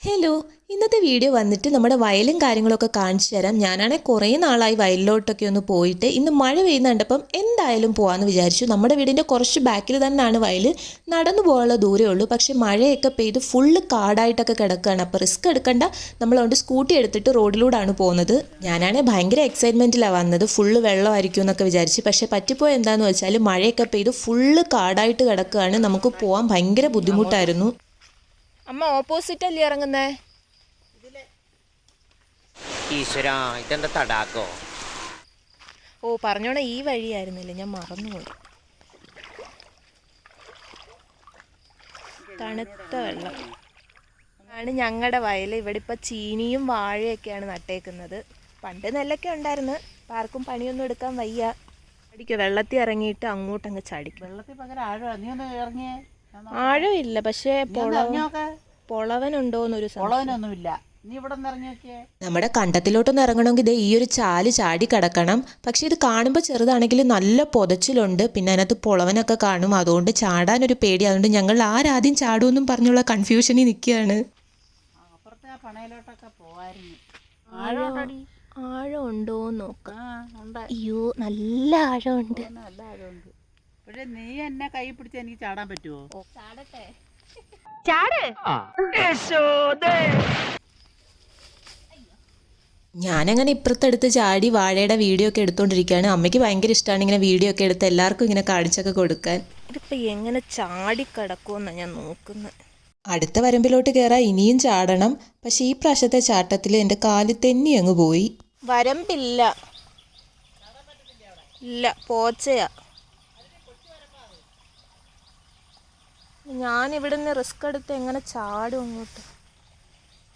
Hello, ഇന്നത്തെ video വന്നിട്ട് നമ്മുടെ വയലും കാര്യങ്ങളൊക്കെ കാണിച്ചു തരാം. ഞാനാണെങ്കിൽ കുറേ നാളായി വയലിലോട്ടൊക്കെ ഒന്ന് പോയിട്ട് ഇന്ന് മഴ പെയ്യുന്ന കണ്ടപ്പം എന്തായാലും പോകാമെന്ന് വിചാരിച്ചു. നമ്മുടെ വീടിൻ്റെ കുറച്ച് ബാക്കിൽ തന്നെയാണ് വയൽ, നടന്നു പോകാനുള്ള ദൂരമേ ഉള്ളൂ. പക്ഷേ മഴയൊക്കെ പെയ്ത് ഫുള്ള് കാടായിട്ടൊക്കെ കിടക്കുകയാണ്. അപ്പോൾ റിസ്ക് എടുക്കണ്ട, നമ്മളതുകൊണ്ട് സ്കൂട്ടി എടുത്തിട്ട് റോഡിലൂടെയാണ് പോകുന്നത്. ഞാനാണെങ്കിൽ ഭയങ്കര എക്സൈറ്റ്മെൻറ്റിലാണ് വന്നത്, ഫുള്ള് വെള്ളമായിരിക്കും എന്നൊക്കെ വിചാരിച്ച്. പക്ഷേ പറ്റിപ്പോയി എന്താണെന്ന് വെച്ചാൽ മഴയൊക്കെ പെയ്ത് ഫുള്ള് കാടായിട്ട് കിടക്കുകയാണ്. നമുക്ക് പോകാൻ ഭയങ്കര ബുദ്ധിമുട്ടായിരുന്നു. അമ്മ ഓപ്പോസിറ്റ് അല്ലേ ഇറങ്ങുന്നേ? ഈശ്വര, ഇതെന്താ തടാകോ? ഓ, പറഞ്ഞോണെ ഈ വഴിയായിരുന്നില്ലേ, ഞാൻ മറന്നുപോയി. തണുത്ത വെള്ളം ആണ് ഞങ്ങളുടെ വയൽ. ഇവിടെ ഇപ്പം ചീനിയും വാഴയൊക്കെയാണ് നട്ടേക്കുന്നത്. പണ്ട് നെല്ലൊക്കെ ഉണ്ടായിരുന്നു. ഇപ്പം ആർക്കും പണിയൊന്നും എടുക്കാൻ വയ്യ. അടിക്കും വെള്ളത്തിൽ ഇറങ്ങിയിട്ട് അങ്ങോട്ടങ്ങ് ചാടിക്കും. വെള്ളത്തിൽ പകരം ആഴം. നീ ഒന്ന് ഇറങ്ങിയേ. ആഴമില്ല, പക്ഷേ പൊളവനുണ്ടോന്നൊരു പൊളവനൊന്നുമില്ല. നീ ഇവിടെ നിന്ന് ഇറങ്ങി നോക്കിയേ. നമ്മുടെ കണ്ടത്തിലോട്ടൊന്ന് ഇറങ്ങണമെങ്കിൽ ഈ ഒരു ചാല് ചാടി കിടക്കണം. പക്ഷെ ഇത് കാണുമ്പോൾ ചെറുതാണെങ്കിൽ നല്ല പൊതച്ചിലുണ്ട്. പിന്നെ അതിനകത്ത് പൊളവനൊക്കെ കാണും. അതുകൊണ്ട് ചാടാനൊരു പേടി. അതുകൊണ്ട് ഞങ്ങൾ ആരാദ്യം ചാടുമെന്നും പറഞ്ഞുള്ള കൺഫ്യൂഷനിൽ നിൽക്കുകയാണ്. അപ്പുറത്തെ ആ പണയിലോട്ടൊക്കെ പോവായിരുന്നു. ആഴം ഉണ്ടോ നോക്കാം. അയ്യോ, നല്ല ആഴമുണ്ട്. നല്ല ആഴമുണ്ട്. പക്ഷെ നീ എന്നെ കൈ പിടിച്ച് എനിക്ക് ചാടാൻ പറ്റുമോ? ചാടട്ടെ. ഞാനങ്ങനെ ഇപ്പുറത്തെടുത്ത് ചാടി വാഴയുടെ വീഡിയോ ഒക്കെ എടുത്തോണ്ടിരിക്കുകയാണ്. അമ്മയ്ക്ക് ഭയങ്കര ഇഷ്ടമാണ് ഇങ്ങനെ വീഡിയോ ഒക്കെ എടുത്ത് എല്ലാവർക്കും ഇങ്ങനെ കാണിച്ചൊക്കെ കൊടുക്കാൻ. ഇതിപ്പോൾ എങ്ങനെ ചാടി കിടക്കുമെന്നാണ് ഞാൻ നോക്കുന്നത്. അടുത്ത വരമ്പിലോട്ട് കയറാൻ ഇനിയും ചാടണം. പക്ഷെ ഈ പ്രാവശ്യത്തെ ചാട്ടത്തിൽ എൻ്റെ കാല് തെന്നി അങ്ങ് പോയി. വരമ്പില്ല, ഇല്ല, പോച്ചയാ. ഞാനിവിടുന്ന് റിസ്ക് എടുത്ത് എങ്ങനെ ചാടും അങ്ങോട്ട്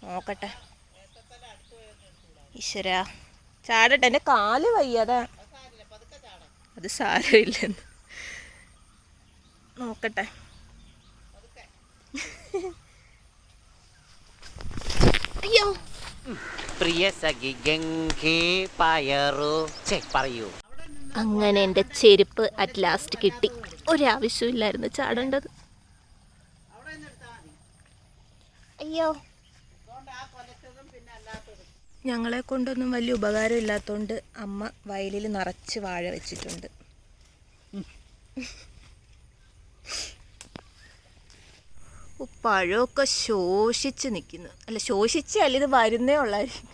നോക്കട്ടെ. ഈശ്വര, ചാടട്ടെ. എൻ്റെ കാല് വയ്യതാ. അത് സാരമില്ലെന്ന് നോക്കട്ടെ. അയ്യോ, പ്രിയ സഖി ഗംഗേ പയറു പറയൂ. അങ്ങനെ എൻ്റെ ചെരുപ്പ് അറ്റ് ലാസ്റ്റ് കിട്ടി. ഒരാവശ്യമില്ലായിരുന്നു ചാടേണ്ടത്. അയ്യോ, ഞങ്ങളെ കൊണ്ടൊന്നും വലിയ ഉപകാരം ഇല്ലാത്തതുകൊണ്ട് അമ്മ വയലിൽ നിറച്ച് വാഴ വെച്ചിട്ടുണ്ട്. പഴമൊക്കെ ശോഷിച്ച് നിൽക്കുന്നു. അല്ല, ശോഷിച്ചല്ല, ഇത് വരുന്നേ ഉള്ളായിരിക്കും.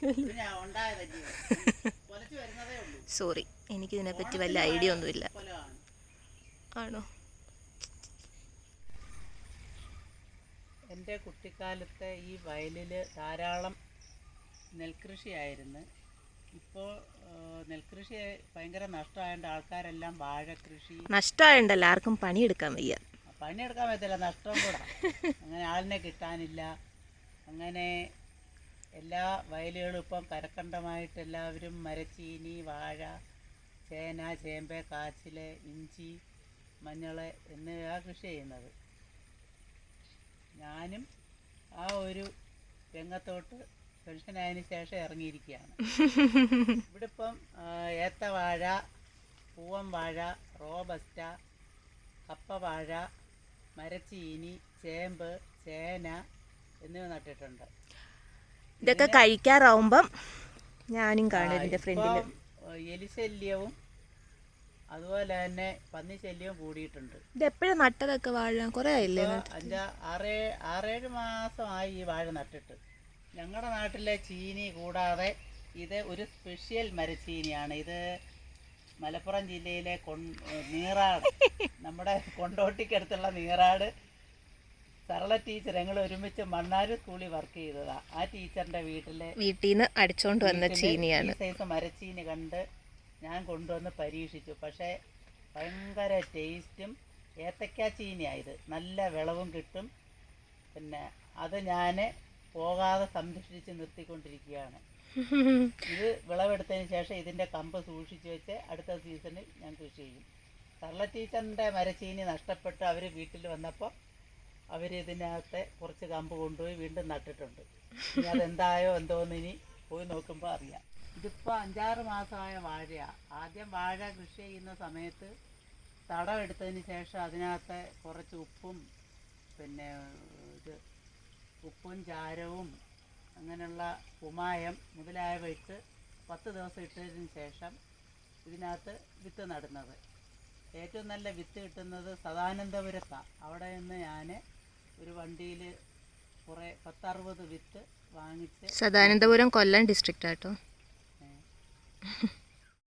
സോറി, എനിക്കിതിനെപ്പറ്റി വല്ല ഐഡിയ ഒന്നുമില്ല. ആണോ? എൻ്റെ കുട്ടിക്കാലത്തെ ഈ വയലിൽ ധാരാളം നെൽകൃഷിയായിരുന്നു. ഇപ്പോൾ നെൽകൃഷി ഭയങ്കര നഷ്ടമായതുകൊണ്ട് ആൾക്കാരെല്ലാം വാഴ കൃഷി. നഷ്ടമായതുകൊണ്ടല്ല, ആർക്കും പണിയെടുക്കാൻ വയ്യ. പണിയെടുക്കാൻ പറ്റില്ല, നഷ്ടം കൂടാ. അങ്ങനെ ആളിനെ കിട്ടാനില്ല. അങ്ങനെ എല്ലാ വയലുകളും ഇപ്പം കരക്കണ്ടമായിട്ട് എല്ലാവരും മരച്ചീനി, വാഴ, ചേന, ചേമ്പ്, കാച്ചിൽ, ഇഞ്ചി, മഞ്ഞൾ എന്നിവ കൃഷി ചെയ്യുന്നത്. ഞാനും ആ ഒരു രംഗത്തോട്ട് പെൻഷനായതിനു ശേഷം ഇറങ്ങിയിരിക്കുകയാണ്. ഇവിടെ ഇപ്പം ഏത്തവാഴ, പൂവൻ വാഴ, റോബസ്റ്റ, കപ്പവാഴ, മരച്ചീനി, ചേമ്പ്, ചേന എന്നിവ നട്ടിട്ടുണ്ട്. ഇതൊക്കെ കഴിക്കാറാവുമ്പം ഞാനും കാണും ഇതിൻ്റെ ഫ്രണ്ടിൽ. എലിശല്യവും അതുപോലെ തന്നെ പന്നിശല്യവും കൂടിയിട്ടുണ്ട്. ഇതെപ്പോഴും നട്ടതൊക്കെ വാഴ കുറേ ആയില്ലേ? 6-7 മാസമായി ഈ വാഴ നട്ടിട്ട്. ഞങ്ങളുടെ നാട്ടിലെ ചീനി കൂടാതെ ഇത് ഒരു സ്പെഷ്യൽ മരച്ചീനിയാണ്. ഇത് മലപ്പുറം ജില്ലയിലെ നീറാട്, നമ്മുടെ കൊണ്ടോട്ടിക്കടുത്തുള്ള നീറാട് സരള ടീച്ചർ, ഞങ്ങൾ ഒരുമിച്ച് മണ്ണാര് സ്കൂളിൽ വർക്ക് ചെയ്തതാണ്. ആ ടീച്ചറിൻ്റെ വീട്ടിൽ നിന്ന് അടിച്ചോണ്ട് വന്ന ചീനിയാണ്. ഈ സൈസ് മരച്ചീനി കണ്ട് ഞാൻ കൊണ്ടുവന്ന് പരീക്ഷിച്ചു. പക്ഷേ ഭയങ്കര ടേസ്റ്റും ഏത്തക്ക ചീനിയായത്. നല്ല വിളവും കിട്ടും. പിന്നെ അത് ഞാൻ പോകാതെ സംരക്ഷിച്ച് നിർത്തിക്കൊണ്ടിരിക്കുകയാണ്. ഇത് വിളവെടുത്തതിന് ശേഷം ഇതിൻ്റെ കമ്പ് സൂക്ഷിച്ച് വെച്ച് അടുത്ത സീസണിൽ ഞാൻ കൃഷി ചെയ്യും. സരള ടീച്ചറിൻ്റെ മരച്ചീനി നഷ്ടപ്പെട്ട് അവർ വീട്ടിൽ വന്നപ്പോൾ അവർ ഇതിനകത്തെ കുറച്ച് കമ്പ് കൊണ്ടുപോയി വീണ്ടും നട്ടിട്ടുണ്ട്. ഇനി അതെന്തായോ എന്തോന്ന് ഇനി പോയി നോക്കുമ്പോൾ അറിയാം. ഇതിപ്പോൾ 5-6 മാസമായ വാഴയാണ്. ആദ്യം വാഴ കൃഷി ചെയ്യുന്ന സമയത്ത് തടം എടുത്തതിന് ശേഷം അതിനകത്ത് കുറച്ച് ഉപ്പും പിന്നെ ഇത് ഉപ്പും ചാരവും അങ്ങനെയുള്ള കുമായം മുതലായവ ഇട്ട് 10 ദിവസം ഇട്ടതിന് ശേഷം ഇതിനകത്ത് വിത്ത് നടുന്നത്. ഏറ്റവും നല്ല വിത്ത് കിട്ടുന്നത് സദാനന്ദപുരത്താണ്. അവിടെ നിന്ന് ഞാൻ ഒരു വണ്ടിയിൽ കുറേ 10-60 വിത്ത് വാങ്ങിച്ച്. സദാനന്ദപുരം കൊല്ലം ഡിസ്ട്രിക്റ്റ് ആട്ടോ.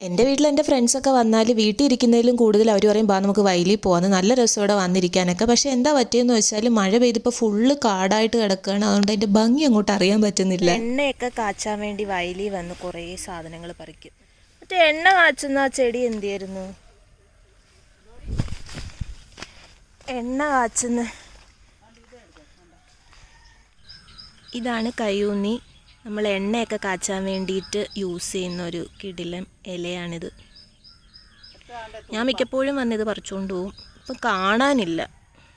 എൻ്റെ വീട്ടിൽ എൻ്റെ ഫ്രണ്ട്സൊക്കെ വന്നാൽ വീട്ടിൽ ഇരിക്കുന്നതിലും കൂടുതൽ അവർ പറയും ബാ നമുക്ക് വയലിൽ പോകാമെന്ന്. നല്ല രസം ഇവിടെ വന്നിരിക്കാനൊക്കെ. പക്ഷേ എന്താ പറ്റിയെന്ന് വെച്ചാൽ മഴ പെയ്തിപ്പോൾ ഫുള്ള് കാടായിട്ട് കിടക്കുകയാണ്. അതുകൊണ്ട് അതിൻ്റെ ഭംഗി അങ്ങോട്ട് അറിയാൻ പറ്റുന്നില്ല. എണ്ണയൊക്കെ കാച്ചാൻ വേണ്ടി വയലിൽ വന്ന് കുറേ സാധനങ്ങൾ പറിക്കും. മറ്റേ എണ്ണ കാച്ചുന്ന ആ ചെടി എന്തിയായിരുന്നു? എണ്ണ കാച്ചുന്ന ഇതാണ് കയ്യൂന്നി. നമ്മൾ എണ്ണയൊക്കെ കാച്ചാൻ വേണ്ടിയിട്ട് യൂസ് ചെയ്യുന്ന ഒരു കിടിലൻ ഇലയാണിത്. ഞാൻ മിക്കപ്പോഴും വന്നിത് പറിച്ചുകൊണ്ട് പോവും. ഇപ്പം കാണാനില്ല.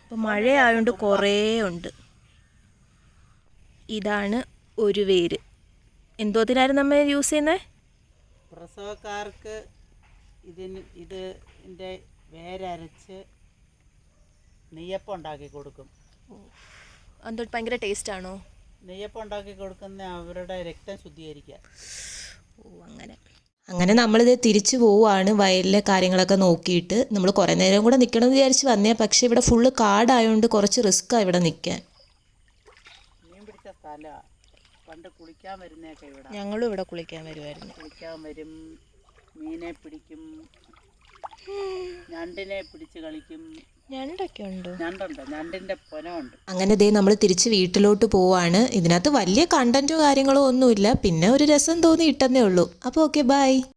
ഇപ്പം മഴയായതുകൊണ്ട് കുറേ ഉണ്ട്. ഇതാണ് ഒരു വേര്. എന്തോത്തിനായിരുന്നു നമ്മൾ യൂസ് ചെയ്യുന്നത്? പ്രസവക്കാർക്ക് ഇതിൻ്റെ വേരരച്ച് നെയ്യപ്പം ഉണ്ടാക്കി കൊടുക്കും. എന്തോ ഭയങ്കര ടേസ്റ്റാണോ? നെയ്യപ്പം ഉണ്ടാക്കി കൊടുക്കുന്ന അവരുടെ രക്തം ശുദ്ധീകരിക്കുക. അങ്ങനെ നമ്മളിത് തിരിച്ചു പോവുകയാണ്. വയലിലെ കാര്യങ്ങളൊക്കെ നോക്കിയിട്ട് നമ്മൾ കുറേ നേരം കൂടെ നിൽക്കണമെന്ന് വിചാരിച്ച് വന്നേ. പക്ഷേ ഇവിടെ ഫുള്ള് കാടായതുകൊണ്ട് കുറച്ച് റിസ്ക്കാണ് ഇവിടെ നിൽക്കാൻ. മീൻ പിടിച്ച സ്ഥലമാണ്. പണ്ട് കുളിക്കാൻ വരുന്നതൊക്കെ ഇവിടെ. ഞങ്ങളും ഇവിടെ കുളിക്കാൻ വരുമായിരുന്നു. കുളിക്കാൻ വരും, മീനെ പിടിക്കും, ഞണ്ടിനെ പിടിച്ച് കളിക്കും. ഞണ്ടൊക്കെ ഉണ്ടോ? ഞണ്ടുണ്ട്, ഞണ്ടിൻ്റെ പൊനമുണ്ട്. അങ്ങനെ ദേ നമ്മൾ തിരിച്ച് വീട്ടിലോട്ട് പോവാണ്. ഇതിനകത്ത് വലിയ കണ്ടൻറ്റോ കാര്യങ്ങളോ ഒന്നുമില്ല. പിന്നെ ഒരു രസം തോന്നി ഇട്ടെന്നേ ഉള്ളൂ. അപ്പോൾ ഓക്കെ, ബൈ.